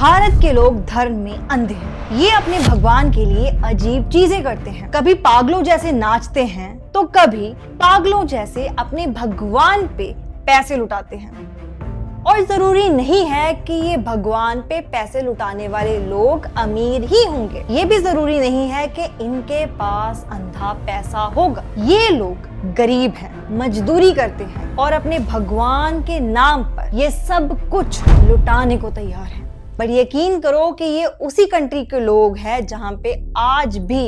भारत के लोग धर्म में अंधे हैं। ये अपने भगवान के लिए अजीब चीजें करते हैं। कभी पागलों जैसे नाचते हैं तो कभी पागलों जैसे अपने भगवान पे पैसे लुटाते हैं। और जरूरी नहीं है कि ये भगवान पे पैसे लुटाने वाले लोग अमीर ही होंगे। ये भी जरूरी नहीं है कि इनके पास अंधा पैसा होगा। ये लोग गरीब हैं, मजदूरी करते हैं और अपने भगवान के नाम पर ये सब कुछ लुटाने को तैयार हैं। पर यकीन करो कि ये उसी कंट्री के लोग हैं जहां पे आज भी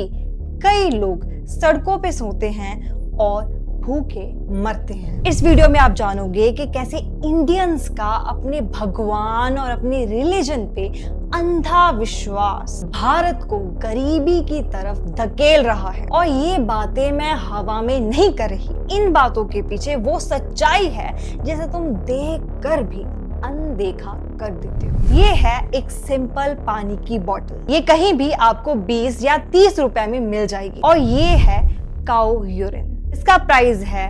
कई लोग सड़कों पे सोते हैं और भूखे मरते हैं। इस वीडियो में आप जानोगे कि कैसे इंडियंस का अपने भगवान और अपने रिलीजन पे अंधा विश्वास भारत को गरीबी की तरफ धकेल रहा है। और ये बातें मैं हवा में नहीं कर रही। इन बातों के पीछे वो सच्चाई है जिसे तुम देख कर भी अनदेखा कर देते हो। ये है एक सिंपल पानी की बोतल। ये कहीं भी आपको 20 या 30 रुपए में मिल जाएगी। और ये है काऊ यूरिन। इसका प्राइस है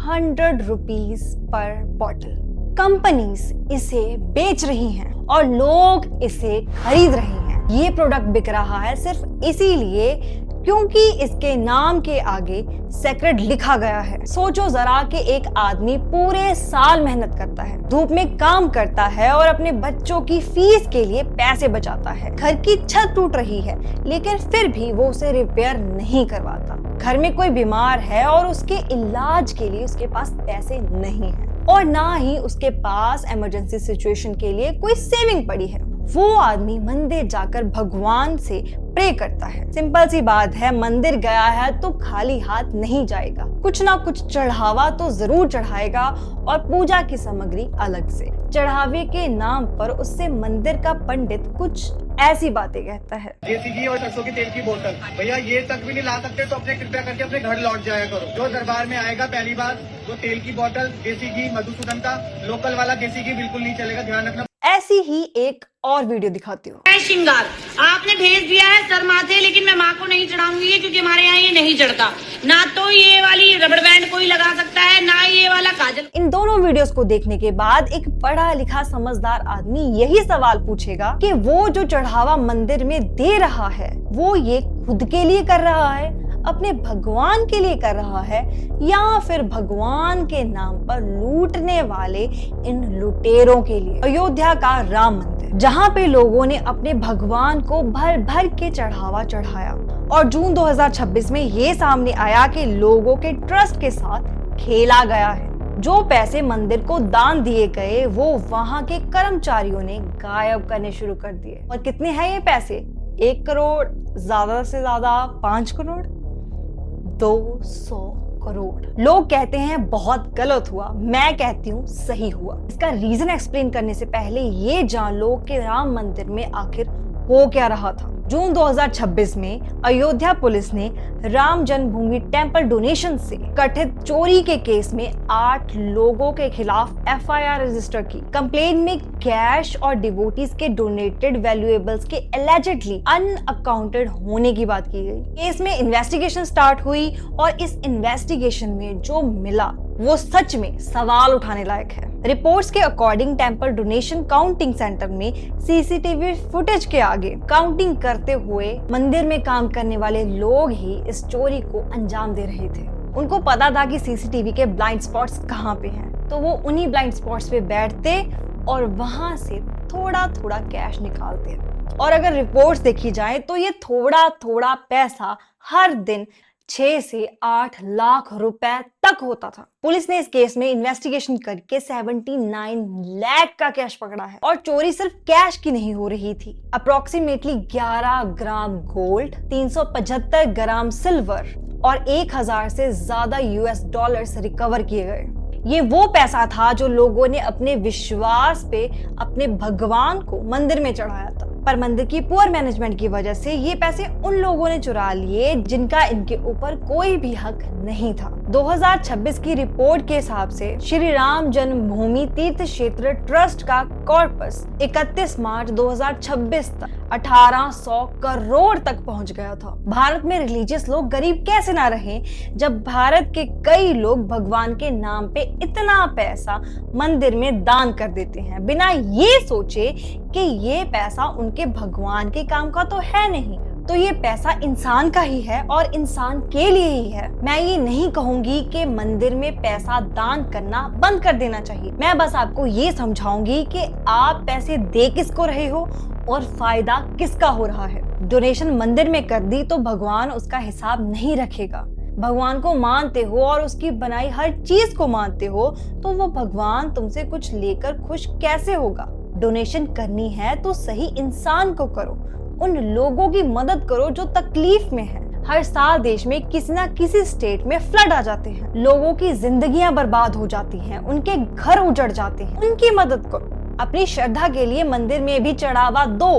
100 रुपीज पर बॉटल। कंपनीज इसे बेच रही हैं और लोग इसे खरीद रहे हैं। ये प्रोडक्ट बिक रहा है सिर्फ इसीलिए क्योंकि इसके नाम के आगे सेक्रेड लिखा गया है। सोचो जरा कि एक आदमी पूरे साल मेहनत करता है, धूप में काम करता है और अपने बच्चों की फीस के लिए पैसे बचाता है। घर की छत टूट रही है लेकिन फिर भी वो उसे रिपेयर नहीं करवाता। घर में कोई बीमार है और उसके इलाज के लिए उसके पास पैसे नहीं है और ना ही उसके पास इमरजेंसी सिचुएशन के लिए कोई सेविंग पड़ी है। वो आदमी मंदिर जाकर भगवान से प्रे करता है। सिंपल सी बात है, मंदिर गया है तो खाली हाथ नहीं जाएगा। कुछ ना कुछ चढ़ावा तो जरूर चढ़ाएगा और पूजा की सामग्री अलग से। चढ़ावे के नाम पर उससे मंदिर का पंडित कुछ ऐसी बातें कहता है। देसी घी और सरसों के तेल की बोतल, भैया ये तक भी नहीं ला सकते तो अपने कृपया करके अपने घर लौट जाया करो। जो दरबार में आएगा पहली बार वो तेल की बोतल, देसी घी, मधुसूदन का लोकल वाला देसी घी बिल्कुल नहीं चलेगा, ध्यान रखना। ऐसी ही एक और वीडियो दिखाती हूँ। श्रृंगार आपने भेज दिया है सर माथे, लेकिन मैं माँ को नहीं चढ़ाऊंगी ये, क्योंकि हमारे यहाँ ये नहीं चढ़ता। ना तो ये वाली रबड़ बैंड कोई लगा सकता है, ना ये वाला काजल। इन दोनों वीडियोस को देखने के बाद एक पढ़ा लिखा समझदार आदमी यही सवाल पूछेगा कि वो जो चढ़ावा मंदिर में दे रहा है वो ये खुद के लिए कर रहा है, अपने भगवान के लिए कर रहा है, या फिर भगवान के नाम पर लूटने वाले इन लुटेरों के लिए। अयोध्या का राम मंदिर, जहां पे लोगों ने अपने भगवान को भर भर के चढ़ावा चढ़ाया और जून 2026 में ये सामने आया कि लोगों के ट्रस्ट के साथ खेला गया है। जो पैसे मंदिर को दान दिए गए वो वहां के कर्मचारियों ने गायब करने शुरू कर दिए। और कितने हैं ये पैसे? 1 करोड़, ज्यादा से ज्यादा 5 करोड़, 200 करोड़। लोग कहते हैं बहुत गलत हुआ, मैं कहती हूँ सही हुआ। इसका रीजन एक्सप्लेन करने से पहले ये जान लो कि राम मंदिर में आखिर हो क्या रहा था। जून 2026 में अयोध्या पुलिस ने राम जन्मभूमि टेम्पल डोनेशन से कथित चोरी के केस में 8 लोगों के खिलाफ एफआईआर रजिस्टर की। कंप्लेन में कैश और डिवोटीज के डोनेटेड वैल्यूएबल्स के एलिजिडली अनअकाउंटेड होने की बात की गई। केस में इन्वेस्टिगेशन स्टार्ट हुई और इस इन्वेस्टिगेशन में जो मिला वो सच में सवाल उठाने लायक है। रिपोर्ट्स के according temple donation counting centre में सीसीटीवी फुटेज के आगे काउंटिंग करते हुए मंदिर में काम करने वाले लोग ही इस चोरी को अंजाम दे रहे थे। उनको पता था कि सीसीटीवी के ब्लाइंड स्पॉट्स कहाँ पे हैं, तो वो उन्हीं ब्लाइंड स्पॉट्स पे बैठते और वहां से थोड़ा थोड़ा कैश निकालते। और अगर रिपोर्ट्स देखी जाए तो ये थोड़ा थोड़ा पैसा हर दिन 6 से 8 लाख रुपए तक होता था। पुलिस ने इस केस में इन्वेस्टिगेशन करके 79 लाख का कैश पकड़ा है। और चोरी सिर्फ कैश की नहीं हो रही थी। अप्रोक्सीमेटली 11 ग्राम गोल्ड, 375 ग्राम सिल्वर और 1000 से ज्यादा यूएस डॉलर्स रिकवर किए गए। ये वो पैसा था जो लोगों ने अपने विश्वास पे अपने भगवान को मंदिर में चढ़ाया था। पर मंदिर की पुअर मैनेजमेंट की वजह से ये पैसे उन लोगों ने चुरा लिए जिनका इनके ऊपर कोई भी हक नहीं था। 2026 की रिपोर्ट के हिसाब से श्री राम जन्मभूमि तीर्थ क्षेत्र ट्रस्ट का कॉर्पस 31 मार्च 2026 तक 1800 करोड़ तक पहुंच गया था। भारत में रिलीजियस लोग गरीब कैसे ना रहे जब भारत के कई लोग भगवान के नाम पे इतना पैसा मंदिर में दान कर देते हैं बिना ये सोचे कि ये पैसा उनके भगवान के काम का तो है नहीं, तो ये पैसा इंसान का ही है और इंसान के लिए ही है। मैं ये नहीं कहूंगी कि मंदिर में पैसा दान करना बंद कर देना चाहिए, मैं बस आपको ये समझाऊंगी कि आप पैसे दे किसको रहे हो और फायदा किसका हो रहा है। डोनेशन मंदिर में कर दी तो भगवान उसका हिसाब नहीं रखेगा। भगवान को मानते हो और उसकी बनाई हर चीज को मानते हो तो वो भगवान तुमसे कुछ लेकर खुश कैसे होगा। डोनेशन करनी है तो सही इंसान को करो, उन लोगों की मदद करो जो तकलीफ में है। हर साल देश में किसी न किसी स्टेट में फ्लड आ जाते हैं, लोगों की जिंदगियां बर्बाद हो जाती हैं, उनके घर उजड़ जाते हैं, उनकी मदद करो। अपनी श्रद्धा के लिए मंदिर में भी चढ़ावा दो,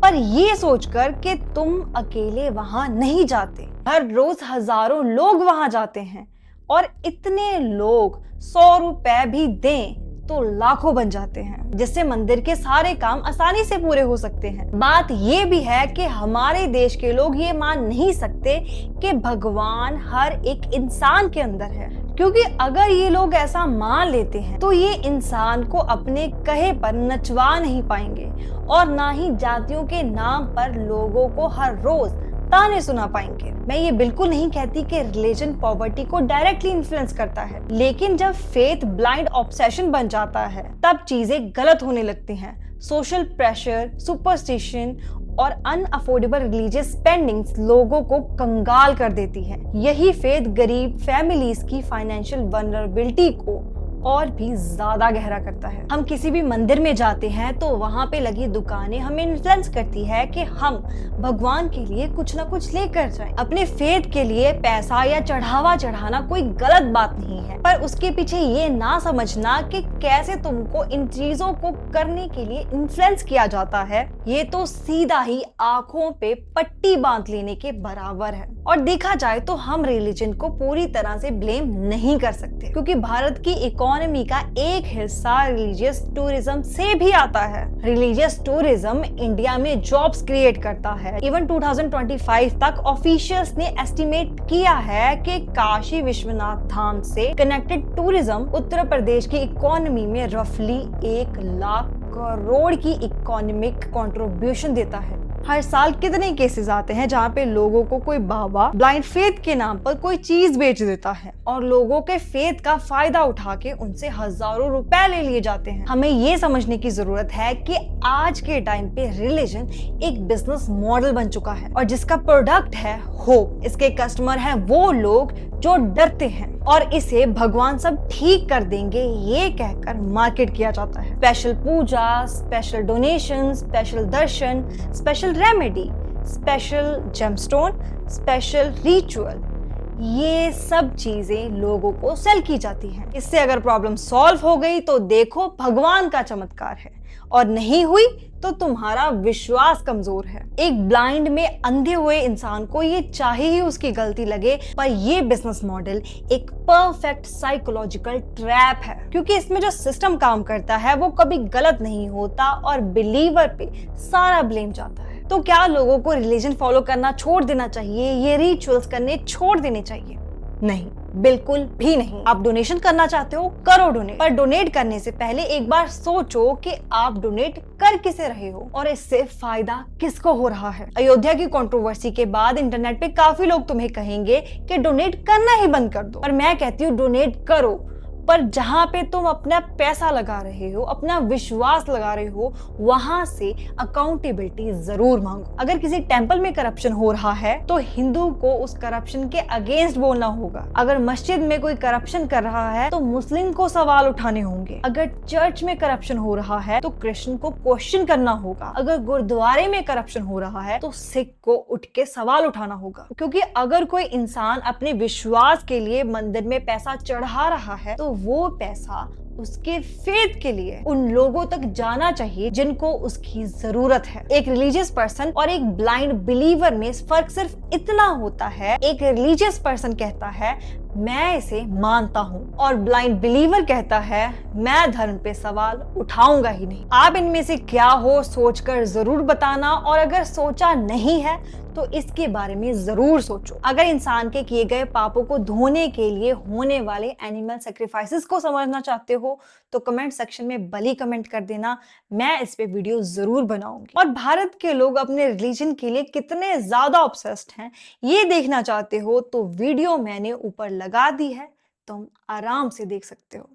पर ये सोचकर कि तुम अकेले वहां नहीं जाते। हर रोज हजारों लोग वहां जाते हैं और इतने लोग 100 रुपए भी दें तो लाखों बन जाते हैं, जिससे मंदिर के सारे काम आसानी से पूरे हो सकते हैं। बात ये भी है कि हमारे देश के लोग ये मान नहीं सकते कि भगवान हर एक इंसान के अंदर है, क्योंकि अगर ये लोग ऐसा मान लेते हैं तो ये इंसान को अपने कहे पर नचवा नहीं पाएंगे और ना ही जातियों के नाम पर लोगों को हर रोज ताने सुना पाएंगे। मैं ये बिल्कुल नहीं कहती कि रिलीजन पॉवर्टी को डायरेक्टली इन्फ्लुएंस करता है, लेकिन जब फेथ ब्लाइंड ऑब्सेशन बन जाता है तब चीजें गलत होने लगती हैं। सोशल प्रेशर, सुपरस्टिशन और अनअफोर्डेबल रिलीजियस स्पेंडिंग्स लोगों को कंगाल कर देती है। यही फेथ गरीब फैमिलीज की फाइनेंशियल वल्नरेबिलिटी को और भी ज्यादा गहरा करता है। हम किसी भी मंदिर में जाते हैं तो वहां पे लगी दुकानें हमें इन्फ्लुएंस करती है कि हम भगवान के लिए कुछ ना कुछ लेकर जाएं। अपने फेथ के लिए पैसा या चढ़ावा चढ़ाना कोई गलत बात नहीं है, पर उसके पीछे ये ना समझना कि कैसे तुमको इन चीजों को करने के लिए इन्फ्लुएंस किया जाता है, ये तो सीधा ही आंखों पे पट्टी बांध लेने के बराबर है। और देखा जाए तो हम रिलीजन को पूरी तरह से ब्लेम नहीं कर सकते, क्योंकि भारत की इकोनॉमी का एक हिस्सा रिलीजियस टूरिज्म से भी आता है। रिलीजियस टूरिज्म इंडिया में जॉब्स क्रिएट करता है। इवन 2025 तक ऑफिशियल्स ने एस्टिमेट किया है कि काशी विश्वनाथ धाम से कनेक्टेड टूरिज्म उत्तर प्रदेश की इकोनॉमी में रफली 1 लाख करोड़ की इकोनॉमिक कंट्रीब्यूशन देता है। हर साल कितने केसेस आते हैं जहाँ पे लोगों को कोई बाबा ब्लाइंड फेथ के नाम पर कोई चीज बेच देता है और लोगों के फेथ का फायदा उठा के उनसे हजारों रुपए ले लिए जाते हैं। हमें ये समझने की जरूरत है कि आज के टाइम पे रिलीजन एक बिजनेस मॉडल बन चुका है और जिसका प्रोडक्ट है होप। इसके कस्टमर हैं वो लोग जो डरते हैं और इसे भगवान सब ठीक कर देंगे ये कहकर मार्केट किया जाता है। Special puja, special donation, special darshan, special remedy, special gemstone, special ritual, ये सब चीजें लोगों को सेल की जाती हैं। इससे अगर प्रॉब्लम सॉल्व हो गई तो देखो भगवान का चमत्कार है, और नहीं हुई तो तुम्हारा विश्वास कमजोर है। एक ब्लाइंड में अंधे हुए इंसान को ये चाहे ही उसकी गलती लगे, पर ये बिजनेस मॉडल एक परफेक्ट साइकोलॉजिकल ट्रैप है, क्योंकि इसमें जो सिस्टम काम करता है वो कभी गलत नहीं होता और बिलीवर पे सारा ब्लेम जाता है। तो क्या लोगों को रिलीजन फॉलो करना छोड़ देना चाहिए, ये रिचुअल्स करने छोड़ देने चाहिए? नहीं, बिल्कुल भी नहीं। आप डोनेशन करना चाहते हो, करो डोनेट, पर डोनेट करने से पहले एक बार सोचो कि आप डोनेट कर किसे रहे हो और इससे फायदा किसको हो रहा है। अयोध्या की कंट्रोवर्सी के बाद इंटरनेट पे काफी लोग तुम्हें कहेंगे कि डोनेट करना ही बंद कर दो, और मैं कहती हूँ डोनेट करो, पर जहां पे तुम अपना पैसा लगा रहे हो, अपना विश्वास लगा रहे हो, वहां से अकाउंटेबिलिटी जरूर मांगो। अगर किसी टेंपल में करप्शन हो रहा है तो हिंदू को उस करप्शन के अगेंस्ट बोलना होगा। अगर मस्जिद में कोई करप्शन कर रहा है तो मुस्लिम को सवाल उठाने होंगे। अगर चर्च में करप्शन हो रहा है तो क्रिश्चियन को क्वेश्चन करना होगा। अगर गुरुद्वारे में करप्शन हो रहा है तो सिख को उठ के सवाल उठाना होगा, क्योंकि अगर कोई इंसान अपने विश्वास के लिए मंदिर में पैसा चढ़ा रहा है तो वो पैसा उसके फेथ के लिए उन लोगों तक जाना चाहिए जिनको उसकी जरूरत है। एक रिलीजियस पर्सन और एक ब्लाइंड बिलीवर में फर्क सिर्फ इतना होता है, एक रिलीजियस पर्सन कहता है मैं इसे मानता हूँ। और ब्लाइंड बिलीवर कहता है मैं धर्म पे सवाल उठाऊंगा ही नहीं। आप इनमें से क्या हो सोचकर जरूर बताना, और अगर सोचा नहीं है तो इसके बारे में जरूर सोचो। अगर इंसान के किए गए पापों को धोने के लिए होने वाले एनिमल सेक्रीफाइसेस को समझना चाहते हो तो कमेंट सेक्शन में बली कमेंट कर देना, मैं इस पे वीडियो जरूर बनाऊंगी। और भारत के लोग अपने रिलीजन के लिए कितने ज्यादा ऑब्सेस्ड हैं ये देखना चाहते हो तो वीडियो मैंने ऊपर लगा दी है, तुम आराम से देख सकते हो।